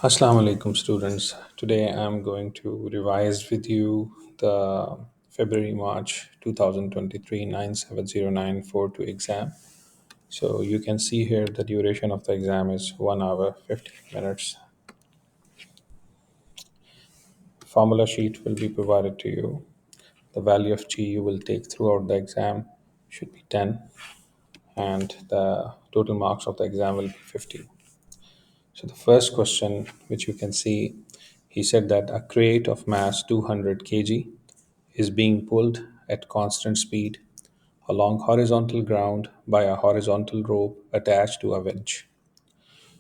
Assalamu alaikum, students. Today I'm going to revise with you the February March 2023 97094 exam. So you can see here the duration of the exam is 1 hour 50 minutes. Formula sheet will be provided to you. The value of G you will take throughout the exam should be 10, and the total marks of the exam will be 50. So the first question, which you can see, he said that a crate of mass 200 kg is being pulled at constant speed along horizontal ground by a horizontal rope attached to a winch.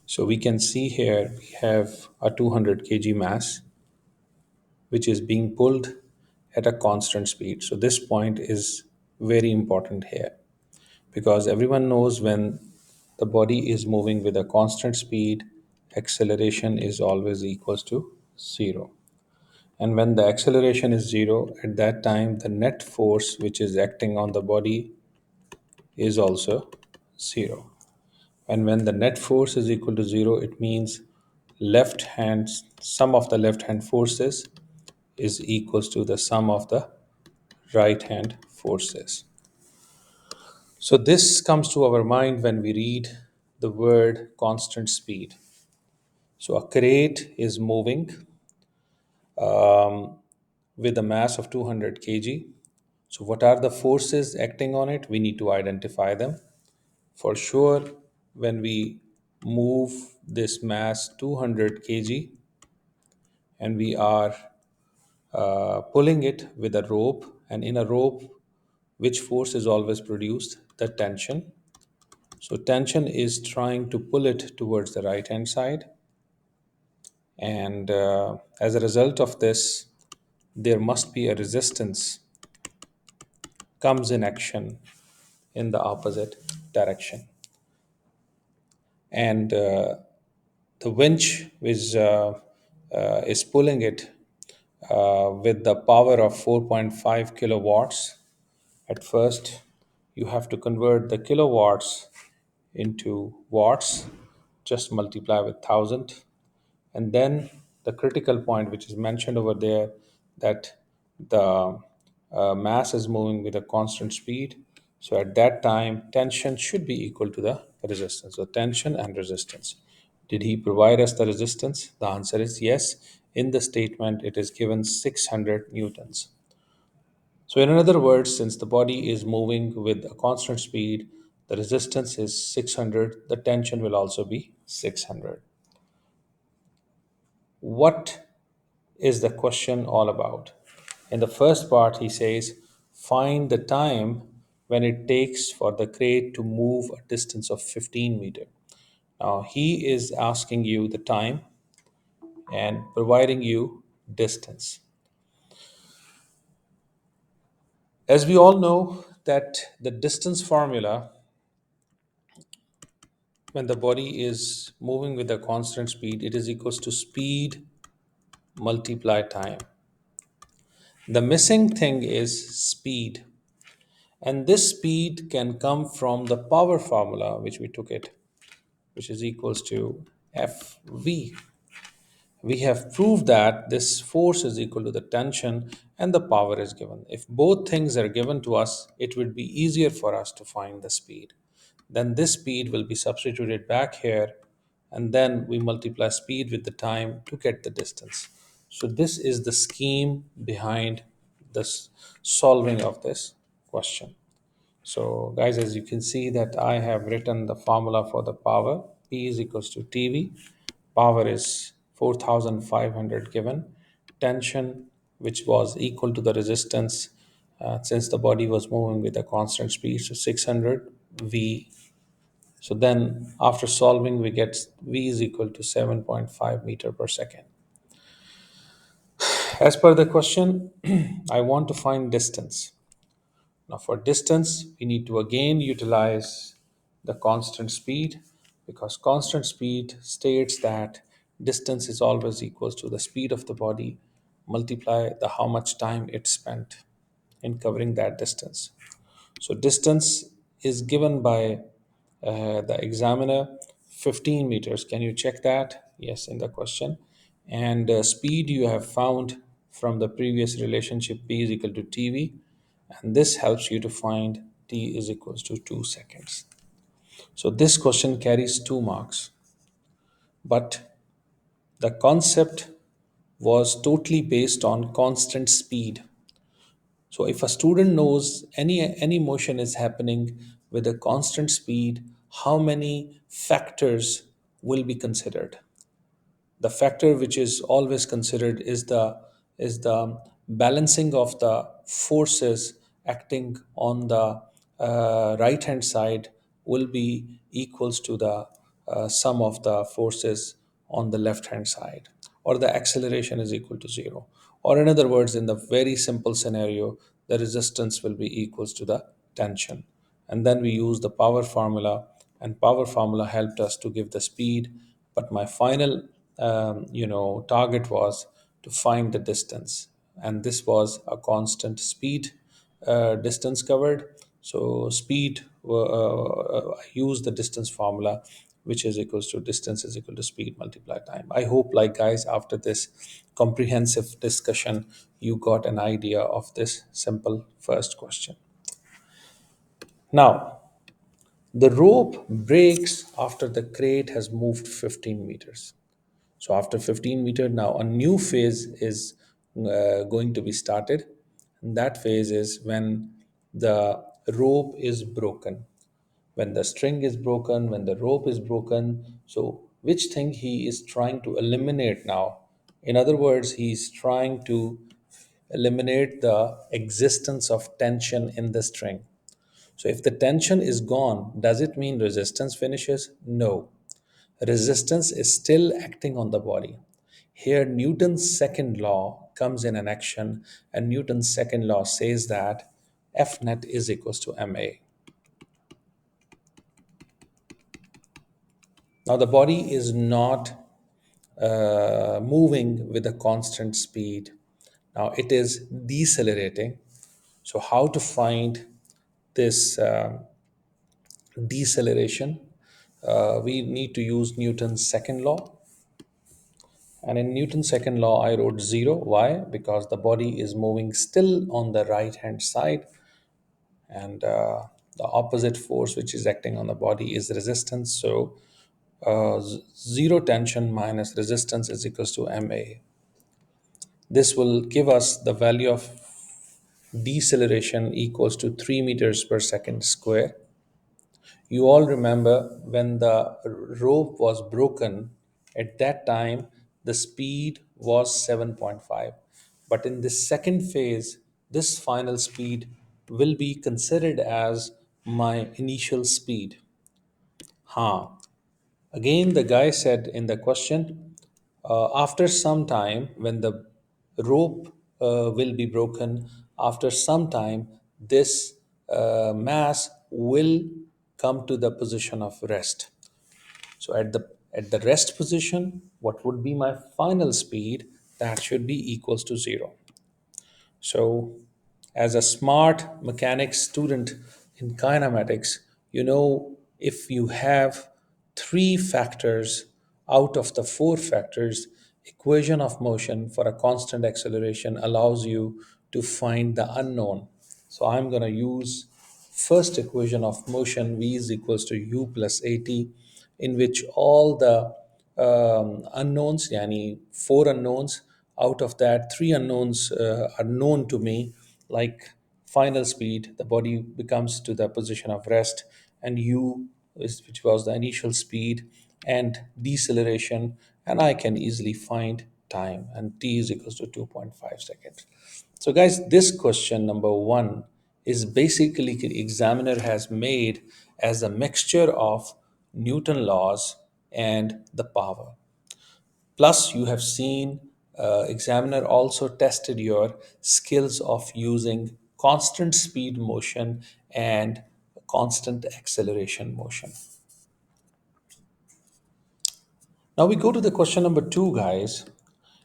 So we can see here we have a 200 kg mass which is being pulled at a constant speed. So this point is very important here because everyone knows when the body is moving with a constant speed, acceleration is always equals to zero. And when the acceleration is zero, at that time, the net force which is acting on the body is also zero. And when the net force is equal to zero, it means left hand sum of the left hand forces is equals to the sum of the right hand forces. So this comes to our mind when we read the word constant speed. So a crate is moving with a mass of 200 kg. So what are the forces acting on it? We need to identify them. For sure, when we move this mass 200 kg and we are pulling it with a rope, and in a rope, which force is always produced? The tension. So tension is trying to pull it towards the right hand side, and as a result of this, there must be a resistance comes in action in the opposite direction, and the winch is pulling it with the power of 4.5 kilowatts. At first, you have to convert the kilowatts into watts, just multiply with 1000. And then the critical point, which is mentioned over there, that the mass is moving with a constant speed. So at that time, tension should be equal to the resistance. So tension and resistance. Did he provide us the resistance? The answer is yes. In the statement, it is given 600 newtons. So, in other words, since the body is moving with a constant speed, the resistance is 600, the tension will also be 600. What is the question all about? In the first part, he says, find the time when it takes for the crate to move a distance of 15 meter. Now, he is asking you the time and providing you distance. As we all know that the distance formula, when the body is moving with a constant speed, it is equals to speed multiply time. The missing thing is speed. And this speed can come from the power formula, which we took it, which is equals to Fv. We have proved that this force is equal to the tension and the power is given. If both things are given to us, it would be easier for us to find the speed. Then this speed will be substituted back here, and then we multiply speed with the time to get the distance. So this is the scheme behind this solving of this question. So guys, as you can see that I have written the formula for the power. P is equals to TV. Power is 4500 given. Tension, which was equal to the resistance, since the body was moving with a constant speed, so 600 V. So then after solving, we get V is equal to 7.5 meter per second. As per the question, I want to find distance. Now, for distance, we need to again utilize the constant speed, because constant speed states that distance is always equals to the speed of the body multiply the how much time it spent in covering that distance. So distance is given by the examiner 15 meters. Can you check that? yes in the question. And speed you have found from the previous relationship, p is equal to tv, and this helps you to find t is equals to 2 seconds. So this question carries 2 marks, but the concept was totally based on constant speed. So if a student knows any motion is happening with a constant speed, how many factors will be considered? The factor which is always considered is the balancing of the forces acting on the right hand side will be equals to the sum of the forces on the left hand side, or the acceleration is equal to zero, or in other words, in the very simple scenario, the resistance will be equals to the tension. And then we use the power formula, and power formula helped us to give the speed. But my final target was to find the distance, and this was a constant speed, distance covered. So speed, I use the distance formula, which is equals to distance is equal to speed multiplied time. I hope, like guys, after this comprehensive discussion, you got an idea of this simple first question. Now, the rope breaks after the crate has moved 15 meters. So after 15 meter, now a new phase is going to be started. And that phase is when the rope is broken, when the string is broken, when the rope is broken. So which thing he is trying to eliminate now? In other words, he is trying to eliminate the existence of tension in the string. So if the tension is gone, does it mean resistance finishes? No. Resistance is still acting on the body. Here, Newton's second law comes in an action, and Newton's second law says that F net is equals to ma. Now, the body is not moving with a constant speed. Now, it is decelerating. So, how to find this deceleration? We need to use Newton's second law. And in Newton's second law, I wrote zero. Why? Because the body is moving still on the right hand side, and the opposite force which is acting on the body is resistance. So zero tension minus resistance is equals to ma. This will give us the value of deceleration equals to 3 meters per second square. You all remember when the rope was broken, at that time the speed was 7.5. But in this second phase, this final speed will be considered as my initial speed. Huh. Again, the guy said in the question, after some time, when the rope will be broken, after some time, this mass will come to the position of rest. So at the rest position, what would be my final speed? That should be equals to zero. So, as a smart mechanics student in kinematics, if you have three factors out of the four factors, equation of motion for a constant acceleration allows you to find the unknown. So I'm going to use first equation of motion, v is equals to u plus at, in which all the unknowns, yani four unknowns, out of that three unknowns are known to me, like final speed, the body becomes to the position of rest, and u is, which was the initial speed, and deceleration, and I can easily find time, and t is equals to 2.5 seconds. So guys, this question number one is basically the examiner has made as a mixture of Newton laws and the power. Plus, you have seen examiner also tested your skills of using constant speed motion and constant acceleration motion. Now we go to the question number two, guys.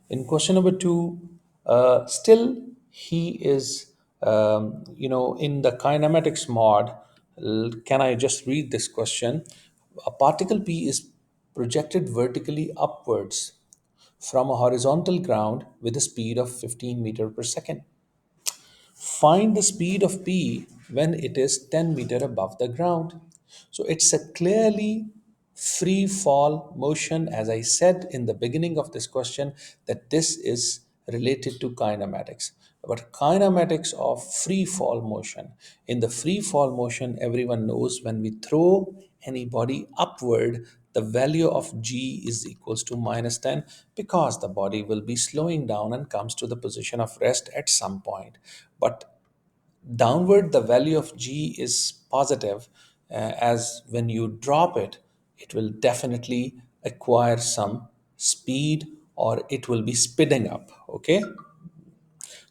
In question number two, still he is, in the kinematics mod. Can I just read this question? A particle P is projected vertically upwards from a horizontal ground with a speed of 15 meter per second. Find the speed of P when it is 10 meter above the ground. So it's a clearly free fall motion, as I said in the beginning of this question, that this is related to kinematics. But kinematics of free fall motion. In the free fall motion, everyone knows when we throw any body upward, the value of g is equals to minus 10 because the body will be slowing down and comes to the position of rest at some point. But downward, the value of g is positive, as when you drop it, it will definitely acquire some speed or it will be speeding up. Okay,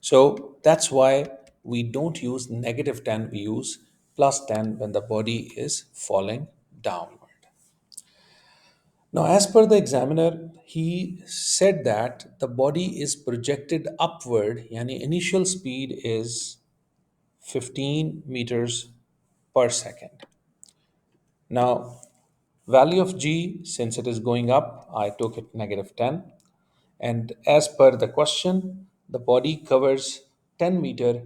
so that's why we don't use negative 10, we use plus 10 when the body is falling downward. Now, as per the examiner, he said that the body is projected upward, yani initial speed is 15 meters per second. Now, value of g, since it is going up, I took it negative 10. And as per the question, the body covers 10-meter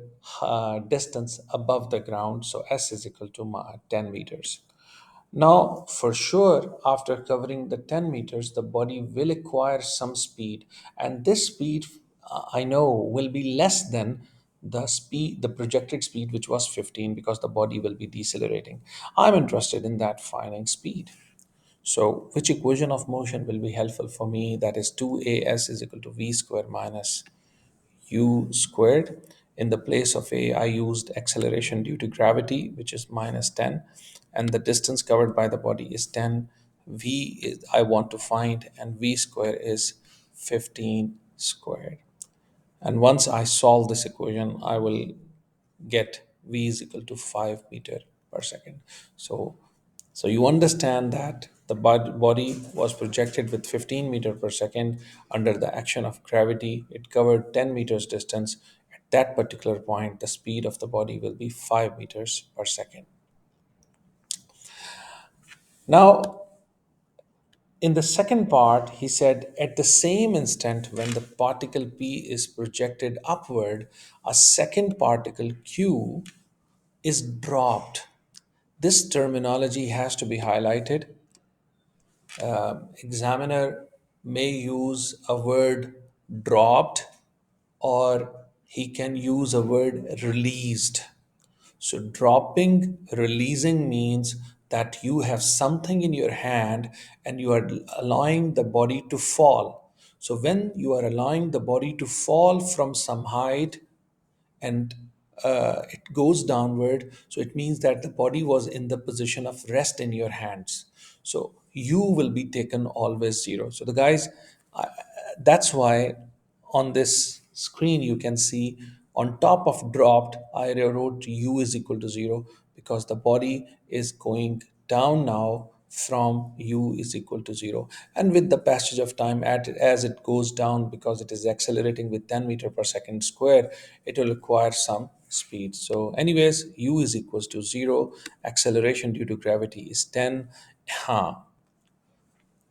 distance above the ground, so s is equal to 10 meters. Now, for sure, after covering the 10 meters, the body will acquire some speed, and this speed, I know, will be less than the projected speed, which was 15, because the body will be decelerating. I'm interested in that finding speed. So, which equation of motion will be helpful for me? That is 2as is equal to v squared minus u squared. In the place of a, I used acceleration due to gravity, which is minus 10, and the distance covered by the body is 10. V is, I want to find, and v square is 15 squared. And once I solve this equation, I will get v is equal to 5 meter per second. So you understand that the body was projected with 15 meter per second under the action of gravity. It covered 10 meters distance. At that particular point, the speed of the body will be 5 meters per second. Now, in the second part, he said at the same instant when the particle P is projected upward, a second particle Q is dropped. This terminology has to be highlighted. Examiner may use a word dropped, or he can use a word released. So, dropping, releasing means that you have something in your hand and you are allowing the body to fall. So, when you are allowing the body to fall from some height, and it goes downward, so it means that the body was in the position of rest in your hands, so u will be taken always 0. So the guys, I, that's why on this screen you can see on top of dropped I wrote u is equal to 0 because the body is going down now from u is equal to 0, and with the passage of time as it goes down, because it is accelerating with 10 meter per second square, it will acquire some speed. So anyways, u is equals to 0, acceleration due to gravity is 10. Huh.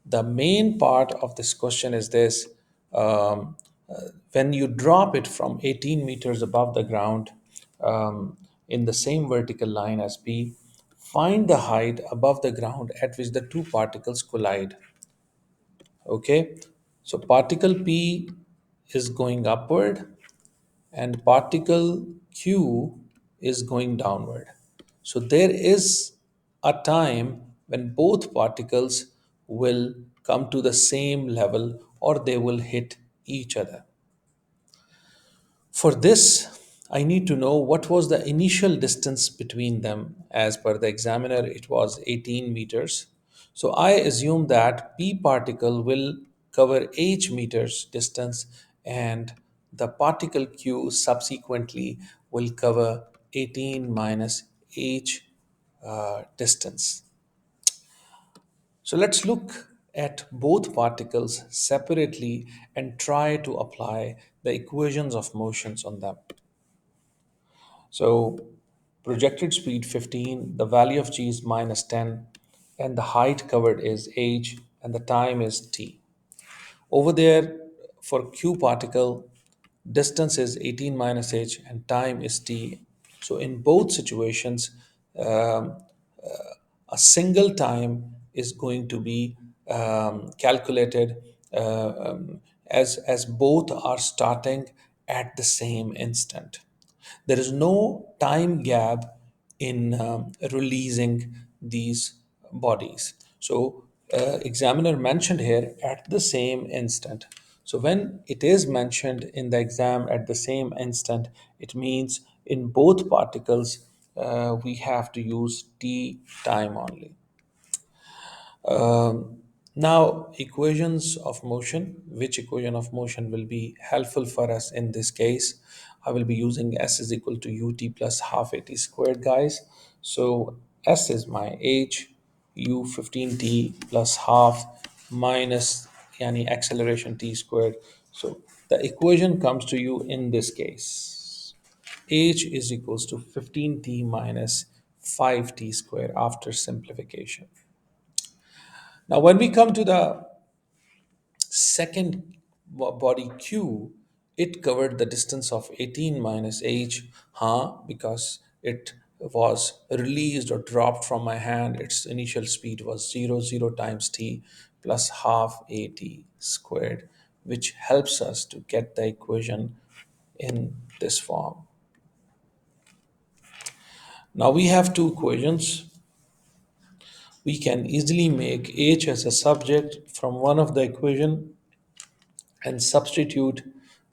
The main part of this question is this: um, when you drop it from 18 meters above the ground, in the same vertical line as P, find the height above the ground at which the two particles collide. Okay, so particle P is going upward and particle Q is going downward. So there is a time when both particles will come to the same level or they will hit each other. For this, I need to know what was the initial distance between them. As per the examiner, it was 18 meters. So I assume that P particle will cover h meters distance and the particle Q subsequently will cover 18 minus h distance. So let's look at both particles separately and try to apply the equations of motions on them. So projected speed 15, the value of g is minus 10, and the height covered is h, and the time is t. Over there, for q particle, distance is 18 minus h and time is t. So in both situations, um, a single time is going to be calculated as both are starting at the same instant. There is no time gap in releasing these bodies. So, examiner mentioned here at the same instant. So, when it is mentioned in the exam at the same instant, it means in both particles we have to use t time only. Now, equations of motion. Which equation of motion will be helpful for us in this case? I will be using S is equal to ut plus half at squared, guys. So S is my h, u 15t plus half minus yani acceleration t squared. So the equation comes to you in this case. H is equals to 15t minus 5t squared after simplification. Now, when we come to the second body Q, it covered the distance of 18 minus h, because it was released or dropped from my hand. Its initial speed was 0 times t plus half at squared, which helps us to get the equation in this form. Now we have two equations. We can easily make h as a subject from one of the equation and substitute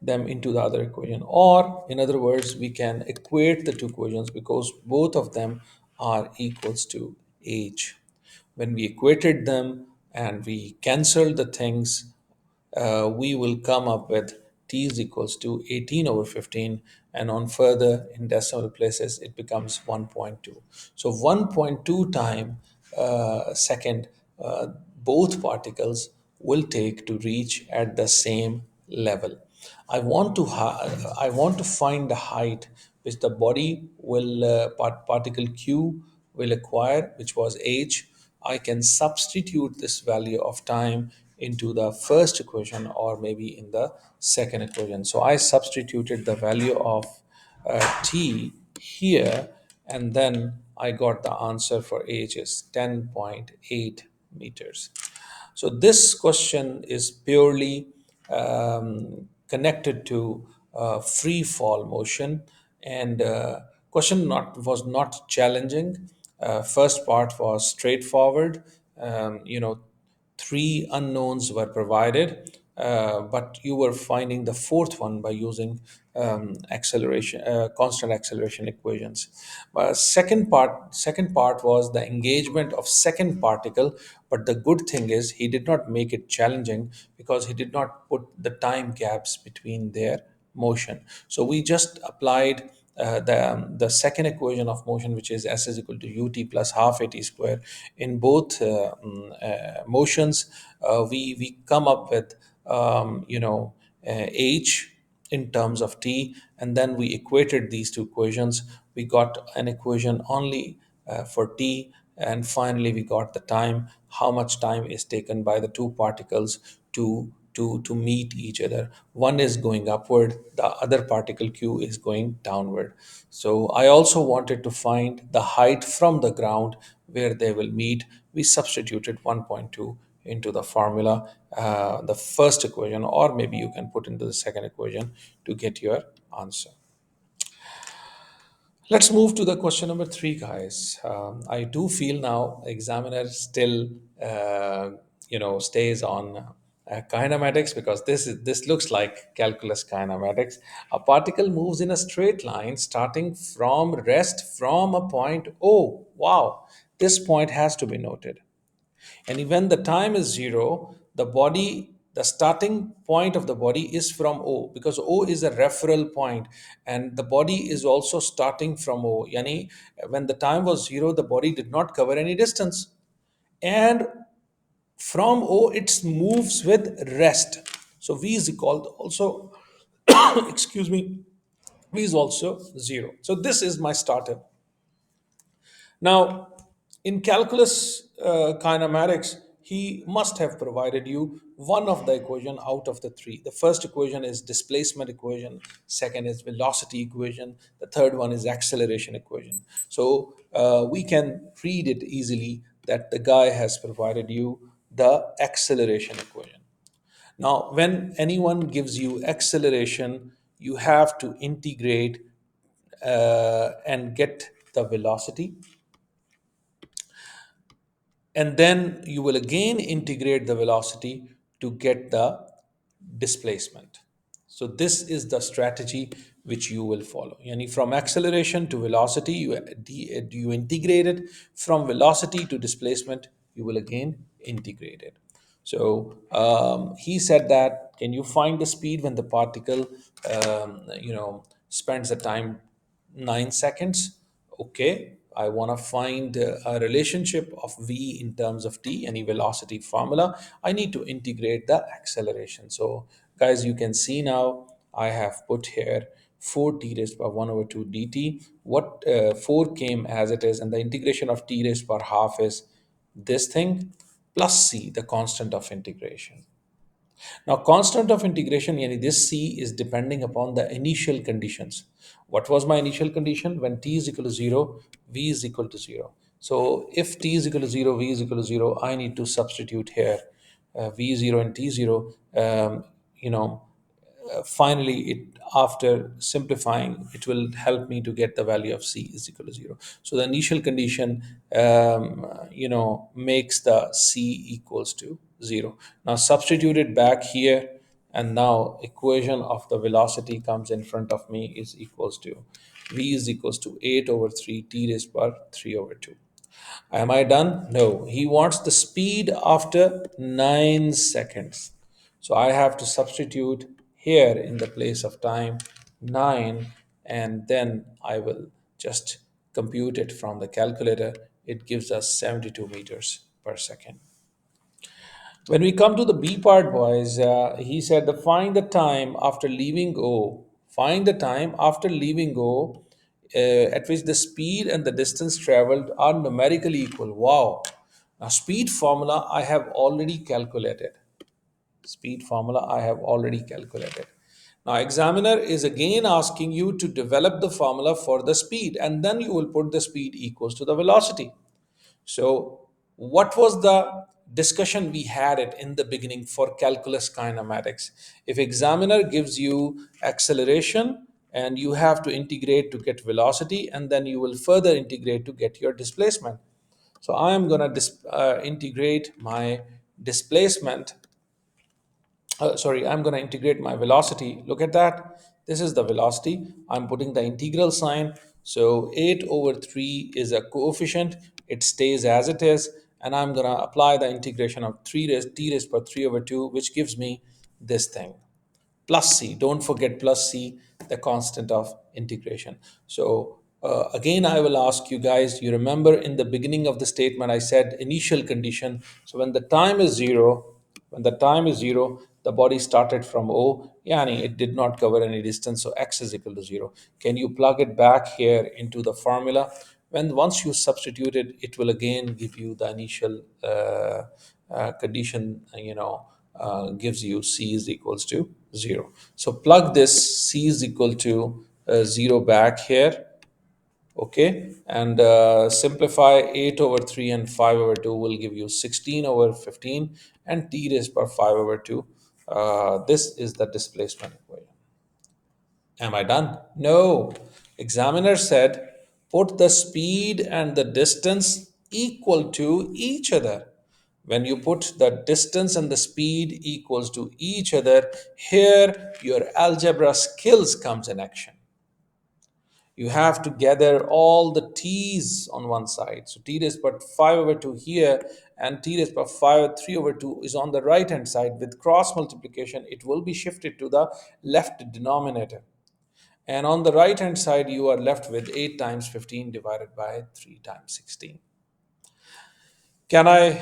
them into the other equation. Or, in other words, we can equate the two equations because both of them are equals to h. When we equated them and we canceled the things, we will come up with t is equals to 18 over 15, and on further in decimal places it becomes 1.2. So 1.2 time second both particles will take to reach at the same level. I want to find the height which the body will particle q will acquire, which was h. I can substitute this value of time into the first equation or maybe in the second equation. So I substituted the value of t here, and then I got the answer for h is 10.8 meters. So this question is purely connected to free fall motion, and question not was not challenging. First part was straightforward. Three unknowns were provided, but you were finding the fourth one by using constant acceleration equations. Second part was the engagement of second particle, but the good thing is he did not make it challenging because he did not put the time gaps between their motion. So we just applied the second equation of motion, which is S is equal to ut plus half at square. In both motions, we come up with h in terms of t, and then we equated these two equations. We got an equation only for t, and finally we got the time, how much time is taken by the two particles to meet each other. One is going upward, the other particle q is going downward. So I also wanted to find the height from the ground where they will meet. We substituted 1.2 into the formula, the first equation, or maybe you can put into the second equation to get your answer. Let's move to the question number three, guys. I do feel now examiner still, stays on kinematics, because this looks like calculus kinematics. A particle moves in a straight line starting from rest from a point O. Wow, this point has to be noted. And when the time is zero, the starting point of the body is from O, because O is a referral point, and the body is also starting from O. Yani, when the time was zero, the body did not cover any distance. And from O, it moves with rest. So V is called also, excuse me, V is also zero. So this is my starter. Now, in calculus kinematics, he must have provided you one of the equation out of the three. The first equation is displacement equation, second is velocity equation, the third one is acceleration equation. So we can read it easily that the guy has provided you the acceleration equation. Now, when anyone gives you acceleration, you have to integrate and get the velocity, and then you will again integrate the velocity to get the displacement. So this is the strategy which you will follow. Yani from acceleration to velocity, you integrate it. From velocity to displacement, you will again integrate it. So he said that, can you find the speed when the particle, spends the time 9 seconds? Okay, I want to find a relationship of v in terms of t, any velocity formula. I need to integrate the acceleration. So, guys, you can see now I have put here 4 t raised by 1 over 2 dt. What 4 came as it is, and the integration of t raised per half is this thing plus c, the constant of integration. Now, constant of integration, yani this C is depending upon the initial conditions. What was my initial condition? When t is equal to 0, v is equal to 0. So if t is equal to 0, v is equal to 0, I need to substitute here v0 and t0. You know, Finally, it after simplifying, it will help me to get the value of c is equal to 0. So the initial condition makes the c equals to 0. Now substitute it back here, and now equation of the velocity comes in front of me is equals to v is equals to 8 over 3 t raised per 3 over 2. Am I done? No. He wants the speed after 9 seconds. So I have to substitute here in the place of time 9, and then I will just compute it from the calculator. It gives us 72 meters per second. When we come to the B part, boys, he said the find the time after leaving O. Find the time after leaving O at which the speed and the distance traveled are numerically equal. Wow. Now, speed formula I have already calculated. Speed formula I have already calculated. Now, examiner is again asking you to develop the formula for the speed, and then you will put the speed equals to the velocity. So, what was the discussion we had it in the beginning for calculus kinematics? If examiner gives you acceleration and you have to integrate to get velocity, and then you will further integrate to get your displacement. So I am going to integrate my displacement. I'm going to integrate my velocity. Look at that. This is the velocity. I'm putting the integral sign. So 8 over 3 is a coefficient. It stays as it is. And I'm going to apply the integration of 3 raised t raised per 3 over 2, which gives me this thing plus c. Don't forget plus c, the constant of integration. So again, I will ask you guys, you remember in the beginning of the statement, I said initial condition. So when the time is zero, the body started from O, yani it did not cover any distance, so x is equal to 0. Can you plug it back here into the formula? Once you substitute it, it will again give you the initial condition, gives you c is equals to 0. So plug this c is equal to 0 back here, okay, and simplify 8 over 3 and 5 over 2 will give you 16 over 15 and t raised by 5 over 2. This is the displacement equation. Am I done? No. Examiner said put the speed and the distance equal to each other. When you put the distance and the speed equals to each other, here your algebra skills comes in action. You have to gather all the t's on one side. So t raised by 5 over 2 here, and t raised by 5 3 over 2 is on the right hand side. With cross multiplication, it will be shifted to the left denominator. And on the right hand side, you are left with 8 times 15 divided by 3 times 16. Can I,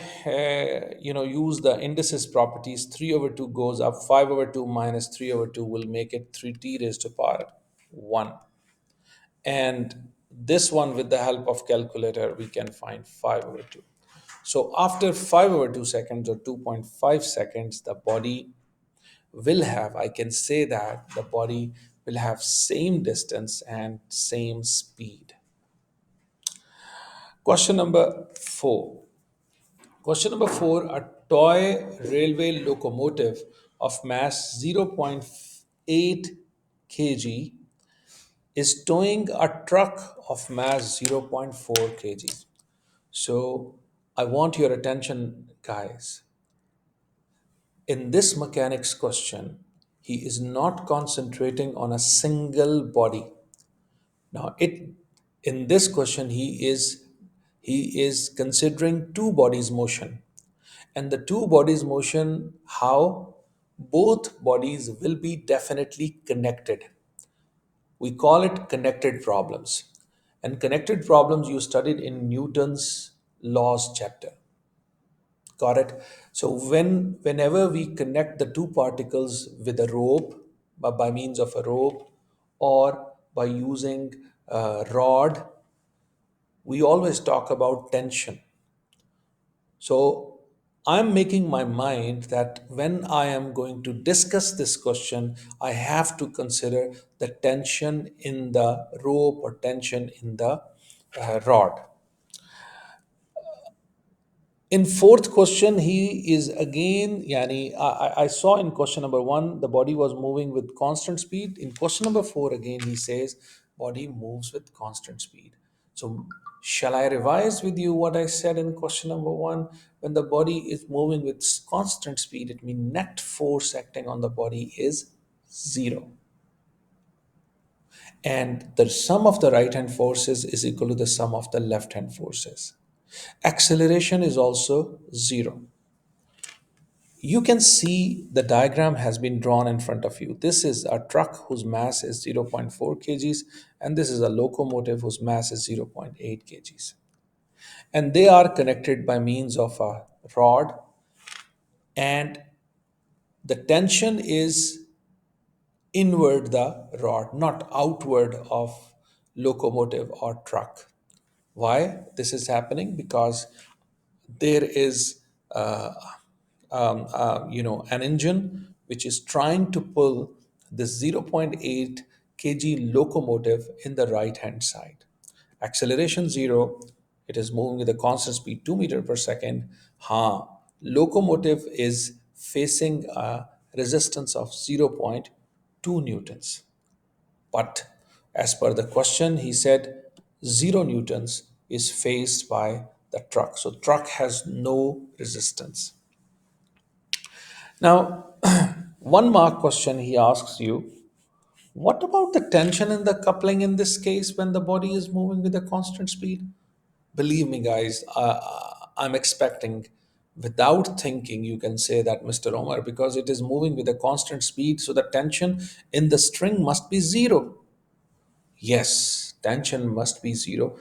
use the indices properties? 3 over 2 goes up, 5 over 2 minus 3 over 2 will make it 3t raised to power 1. And this one, with the help of calculator, we can find 5 over 2. So after 5 over 2 seconds or 2.5 seconds, the body will have, I can say that the body will have same distance and same speed. Question number 4. Question number 4, a toy railway locomotive of mass zero point 0.8 kg is towing a truck of mass zero point 0.4 kg. So I want your attention, guys. In this mechanics question, he is not concentrating on a single body. Now, it in this question he is considering two bodies motion, and the two bodies motion, how both bodies will be definitely connected. We call it connected problems, and connected problems you studied in Newton's laws chapter. Got it? So whenever we connect the two particles with a rope, by means of a rope, or by using a rod, we always talk about tension. So I'm making my mind that when I am going to discuss this question, I have to consider the tension in the rope or tension in the rod. In fourth question, he is again, yani, I saw in question number 1, the body was moving with constant speed. In question number 4, again, he says body moves with constant speed. So, shall I revise with you what I said in question number 1? When the body is moving with constant speed, it means net force acting on the body is 0. And the sum of the right hand forces is equal to the sum of the left hand forces. Acceleration is also 0. You can see the diagram has been drawn in front of you. This is a truck whose mass is zero point 0.4 kgs, and this is a locomotive whose mass is zero point 0.8 kgs. And they are connected by means of a rod, and the tension is inward the rod, not outward of locomotive or truck. Why this is happening? Because there is an engine which is trying to pull this zero point 0.8 kg locomotive in the right hand side. Acceleration 0, it is moving with a constant speed 2 meter per second. Locomotive is facing a resistance of zero point 0.2 newtons. But as per the question, he said 0 newtons is faced by the truck. So truck has no resistance. Now, one mark question he asks you, what about the tension in the coupling in this case when the body is moving with a constant speed? Believe me, guys, I'm expecting without thinking you can say that, Mr. Omar, because it is moving with a constant speed, so the tension in the string must be 0. Yes, tension must be 0.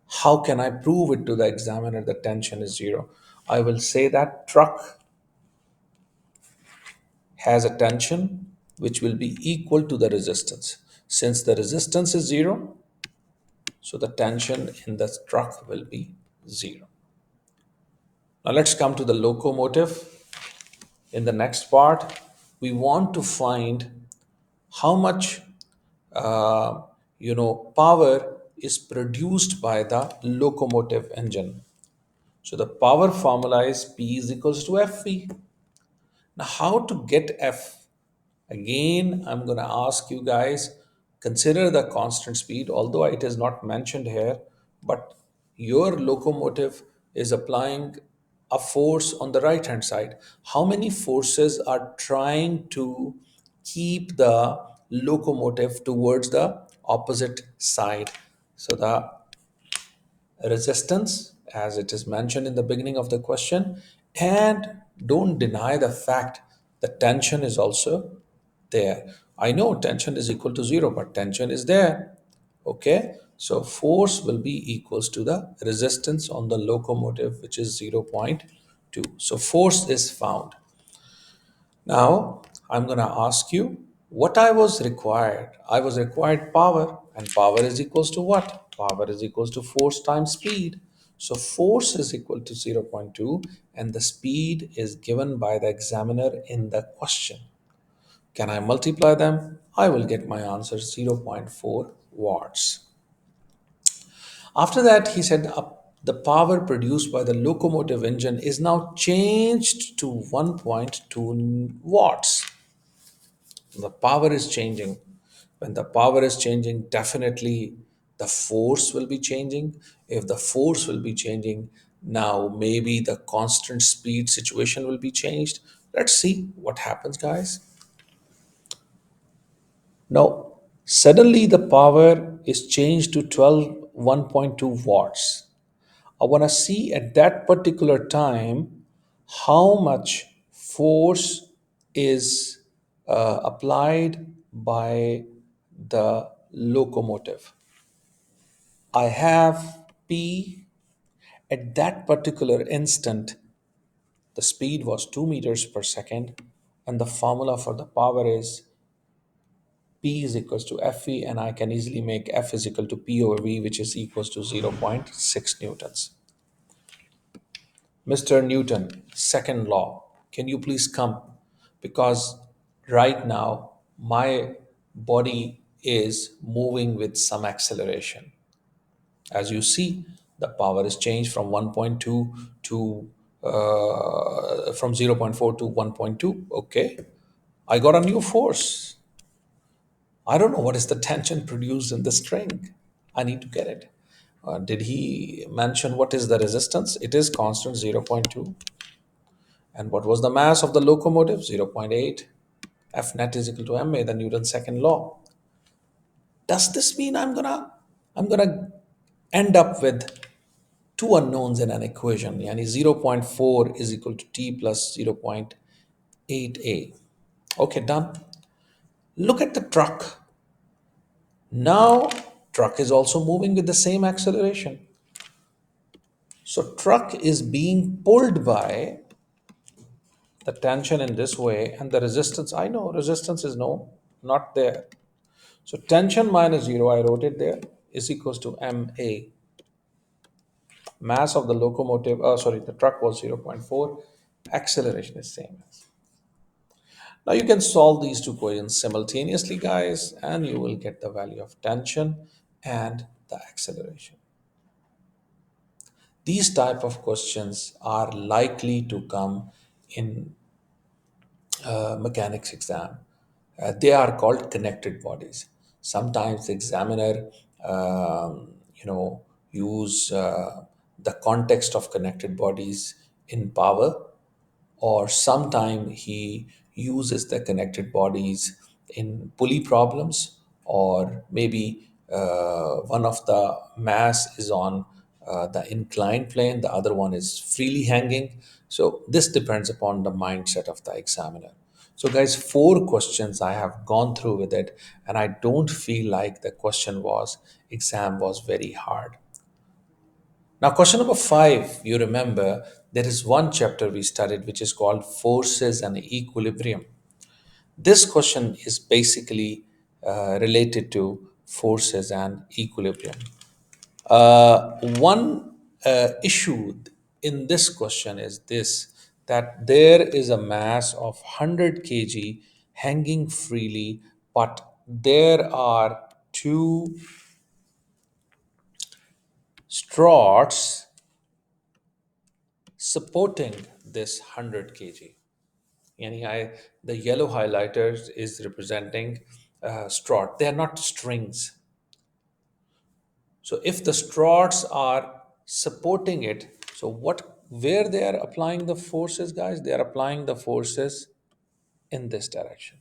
How can I prove it to the examiner that tension is 0? I will say that truck has a tension which will be equal to the resistance. Since the resistance is 0, so the tension in the truck will be 0. Now let's come to the locomotive. In the next part, we want to find how much power is produced by the locomotive engine. So the power formula is P is equals to FV. Now, how to get F? Again, I'm going to ask you guys, consider the constant speed, although it is not mentioned here, but your locomotive is applying a force on the right hand side. How many forces are trying to keep the locomotive towards the opposite side? So the resistance, as it is mentioned in the beginning of the question, and don't deny the fact that tension is also there. I know tension is equal to 0, but tension is there. Okay, so force will be equals to the resistance on the locomotive, which is zero point 0.2. So force is found. Now, I'm going to ask you what I was required. I was required power, and power is equals to what? Power is equals to force times speed. So force is equal to zero point 0.2 and the speed is given by the examiner in the question. Can I multiply them? I will get my answer, zero point 0.4 watts. After that, he said the power produced by the locomotive engine is now changed to 1.2 watts. The power is changing. When the power is changing, definitely the force will be changing. If the force will be changing, now maybe the constant speed situation will be changed. Let's see what happens, guys. Now, suddenly the power is changed to 1.2 watts. I want to see at that particular time how much force is applied by the locomotive. I have P at that particular instant, the speed was 2 meters per second, and the formula for the power is P is equals to Fe, and I can easily make F is equal to P over V, which is equals to zero point 0.6 newtons. Mr. Newton, second law, can you please come? Because right now my body is moving with some acceleration. As you see, the power is changed from 1.2 to from zero point 0.4 to 1.2. Okay, I got a new force. I don't know what is the tension produced in the string. I need to get it. Did he mention what is the resistance? It is constant, zero point 0.2. And what was the mass of the locomotive? Zero point 0.8. F net is equal to ma, the Newton's second law. Does this mean I'm gonna end up with two unknowns in an equation? Yani zero point 0.4 is equal to t plus 0.8a. Okay, done. Look at the truck. Now truck is also moving with the same acceleration. So truck is being pulled by the tension in this way, and the resistance, I know resistance is no, not there. So tension minus zero, I wrote it there, is equals to ma. Mass of the locomotive, sorry, the truck was zero point 0.4. Acceleration is same. Now you can solve these two equations simultaneously, guys, and you will get the value of tension and the acceleration. These type of questions are likely to come in mechanics exam. They are called connected bodies. Sometimes the examiner, use the context of connected bodies in power, or sometime he uses the connected bodies in pulley problems, or maybe one of the mass is on the inclined plane, the other one is freely hanging. So this depends upon the mindset of the examiner. So guys, four questions I have gone through with it, and I don't feel like the exam was very hard. Now, question number five, you remember there is one chapter we studied which is called Forces and Equilibrium. This question is basically related to forces and equilibrium. One issue in this question is this, that there is a mass of 100 kg hanging freely, but there are two struts supporting this 100 kg. The yellow highlighters is representing strut. They are not strings. So if the struts are supporting it, so where they are applying the forces, guys? They are applying the forces in this direction.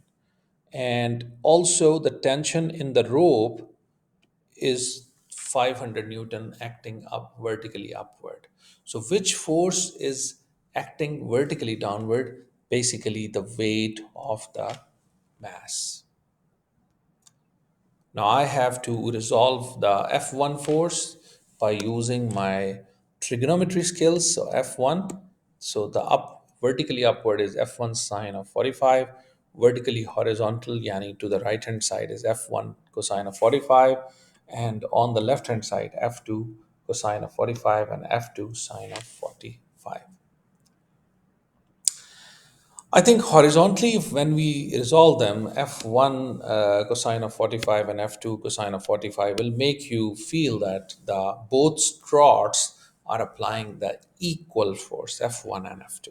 And also the tension in the rope is 500 Newton acting up vertically upward. So which force is acting vertically downward? Basically the weight of the mass. Now I have to resolve the F1 force by using my trigonometry skills. So F1, so the vertically upward is F1 sine of 45, vertically horizontal, yani to the right hand side is F1 cosine of 45, and on the left hand side F2 cosine of 45 and f2 sine of 45. I think horizontally, when we resolve them, f1 cosine of 45 and f2 cosine of 45 will make you feel that the both struts are applying the equal force, f1 and f2.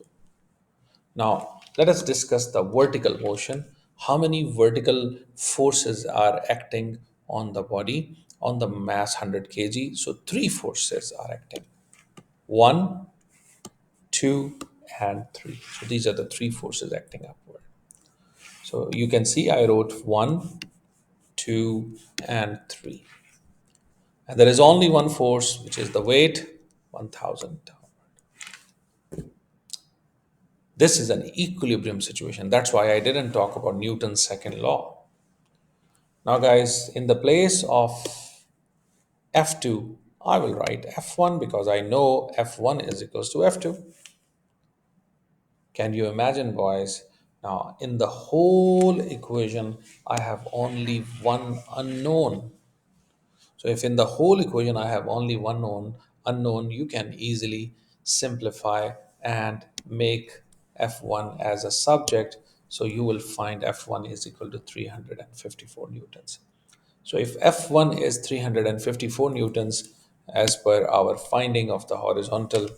Now, let us discuss the vertical motion. How many vertical forces are acting on the body, on the mass 100 kg? So, three forces are acting: one, two, and three. So, these are the three forces acting upward. So, you can see I wrote one, two, and three. And there is only one force, which is the weight, 1000. This is an equilibrium situation. That's why I didn't talk about Newton's second law. Now, guys, in the place of F2, I will write F1 because I know F1 is equals to F2. Can you imagine, boys? Now, in the whole equation, I have only one unknown. So, if in the whole equation I have only one unknown, you can easily simplify and make F1 as a subject. So, you will find F1 is equal to 354 newtons. So if F1 is 354 newtons, as per our finding of the horizontal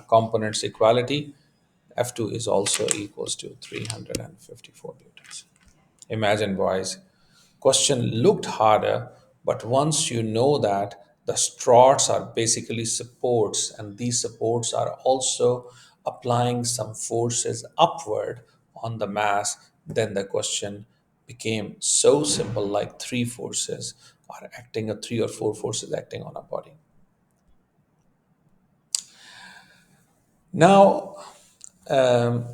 components equality, F2 is also equals to 354 newtons. Imagine, boys, question looked harder, but once you know that the struts are basically supports and these supports are also applying some forces upward on the mass, then the question became so simple, like three forces are acting, or three or four forces acting on a body. Now, um,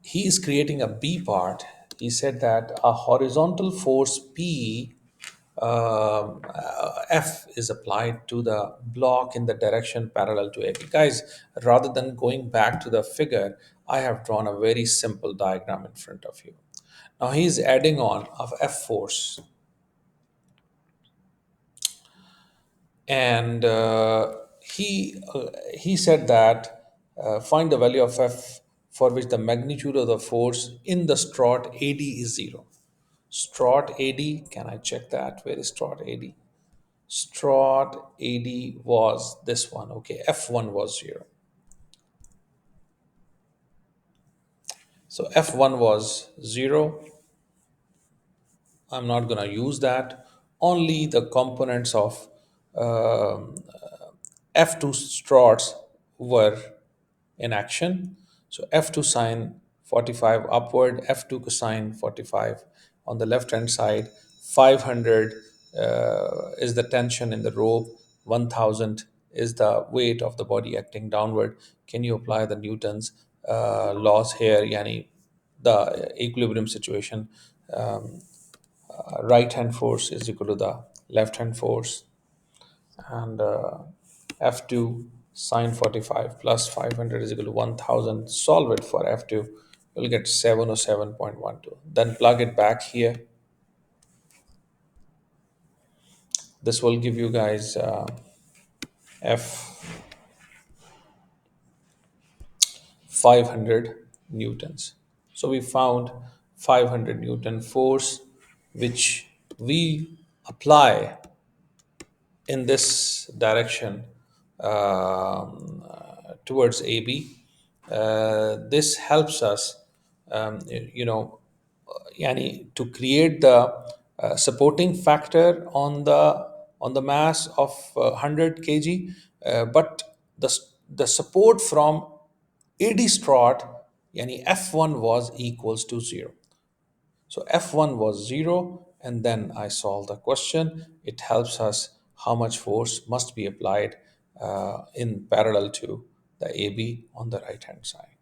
he is creating a B part. He said that a horizontal force P, F, is applied to the block in the direction parallel to AB. Guys, rather than going back to the figure, I have drawn a very simple diagram in front of you. Now he is adding on of F force, and he said that find the value of F for which the magnitude of the force in the strut AD is zero. Strut AD, can I check that? Where is strut AD? Strut AD was this one. Okay, F1 was zero. So F1 was zero. I'm not going to use that. Only the components of um, F2 struts were in action. So F2 sine 45 upward, F2 cosine 45 on the left hand side. 500 is the tension in the rope, 1000 is the weight of the body acting downward. Can you apply the Newton's laws here? Yani the equilibrium situation. Right hand force is equal to the left hand force, and f2 sine 45 plus 500 is equal to 1000. Solve it for f2, you'll get 707.12. Then plug it back here. This will give you guys f 500 newtons. So we found 500 newton force which we apply in this direction towards AB. This helps us, you know, yani to create the supporting factor on the mass of 100 kg, but the support from AD strut, yani F1 was equals to zero. So F1 was zero, and then I solve the question. It helps us how much force must be applied in parallel to the AB on the right hand side.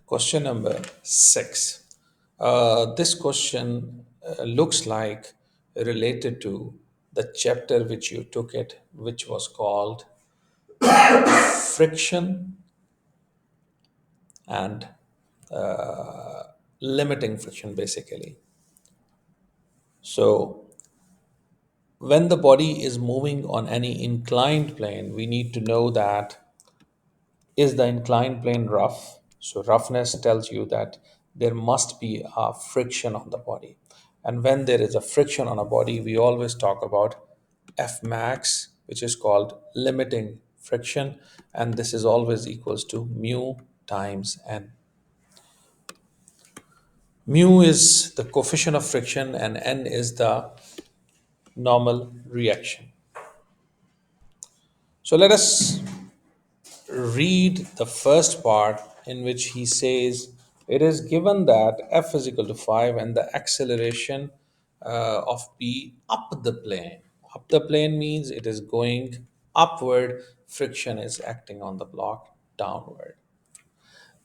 Question number 6. This question looks like related to the chapter which you took it, which was called friction and limiting friction, basically. So when the body is moving on any inclined plane, we need to know that is the inclined plane rough? So roughness tells you that there must be a friction on the body. And when there is a friction on a body, we always talk about F max, which is called limiting friction. And this is always equals to mu times n. Mu is the coefficient of friction and n is the normal reaction. So let us read the first part in which he says it is given that f is equal to 5 and the acceleration of p up the plane. Up the plane means it is going upward, friction is acting on the block downward.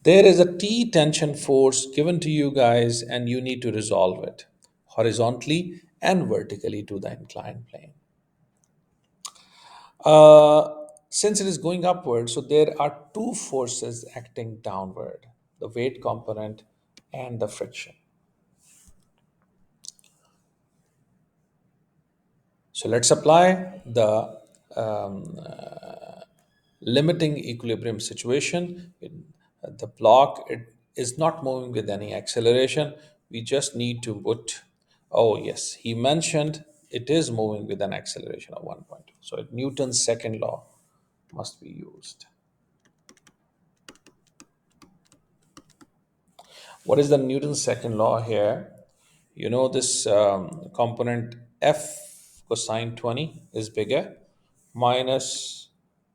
There is a T tension force given to you guys, and you need to resolve it horizontally and vertically to the inclined plane. Since it is going upward, so there are two forces acting downward, the weight component and the friction. So let's apply the um, limiting equilibrium situation. The block it is not moving with any acceleration. We just need to put, oh yes, he mentioned it is moving with an acceleration of 1.2. So Newton's second law must be used. What is the Newton's second law here? You know this component f cosine 20 is bigger minus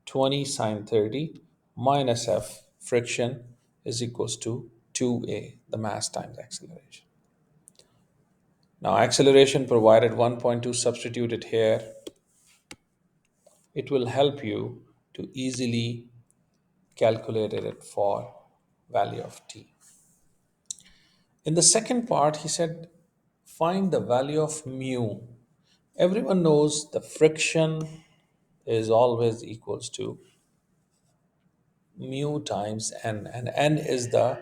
20 sine 30 minus f friction is equals to 2a, the mass times acceleration. Now acceleration provided 1.2, substitute it here. It will help you to easily calculate it for value of t. In the second part, he said, find the value of mu. Everyone knows the friction is always equals to mu times n, and n is the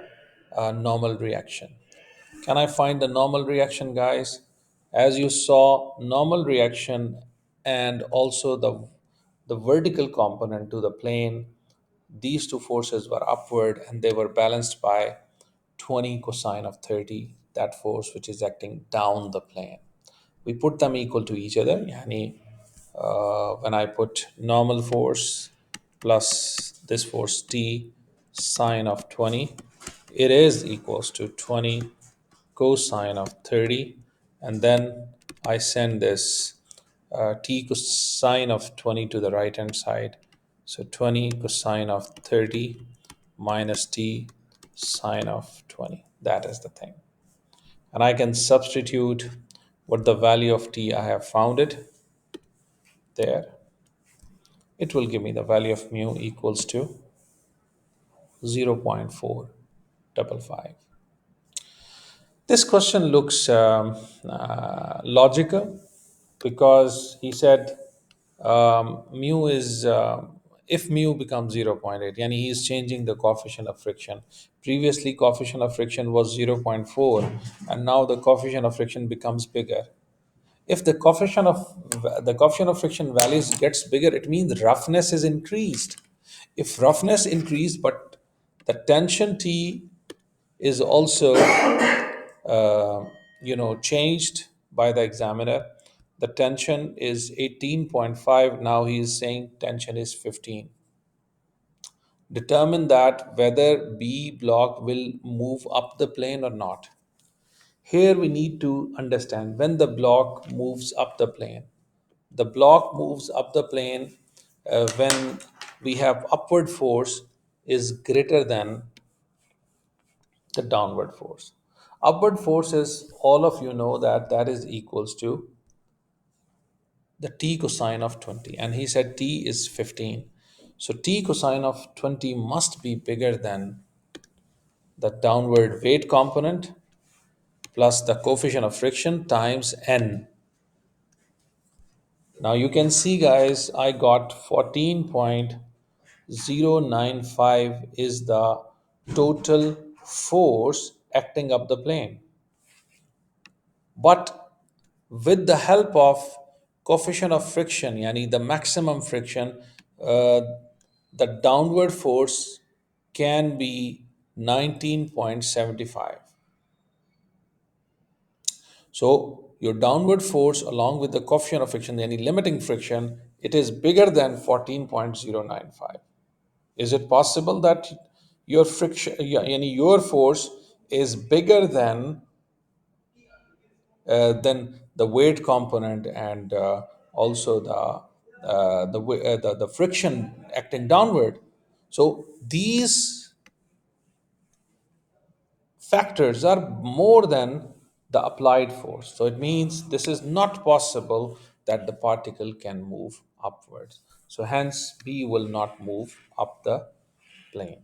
normal reaction. Can I find the normal reaction, guys? As you saw, normal reaction and also the vertical component to the plane, these two forces were upward and they were balanced by 20 cosine of 30, that force which is acting down the plane. We put them equal to each other. Yani, when I put normal force plus this force T sine of 20, it is equals to 20 cosine of 30. And then I send this T cosine of 20 to the right hand side. So 20 cosine of 30 minus T sine of 20. That is the thing. And I can substitute what the value of T I have found it there. It will give me the value of mu equals to 0.455. This question looks logical because he said mu is if mu becomes 0.8, yani he is changing the coefficient of friction. Previously coefficient of friction was 0.4 and now the coefficient of friction becomes bigger. If the coefficient of friction values gets bigger, it means roughness is increased. If roughness increased but the tension T is also changed by the examiner, the tension is 18.5, now he is saying tension is 15. Determine that whether B block will move up the plane or not. Here we need to understand when the block moves up the plane. The block moves up the plane when we have upward force is greater than the downward force. Upward force is, all of you know that is equals to the t cosine of 20. And he said t is 15. So t cosine of 20 must be bigger than the downward weight component plus the coefficient of friction times n. Now you can see, guys, I got 14.095 is the total force acting up the plane. But with the help of coefficient of friction, yani the maximum friction, uh, the downward force can be 19.75. So your downward force along with the coefficient of friction, any limiting friction, it is bigger than 14.095. Is it possible that your friction, any your force is bigger than the weight component and also the friction acting downward? So these factors are more than the applied force. So it means this is not possible that the particle can move upwards. So hence B will not move up the plane.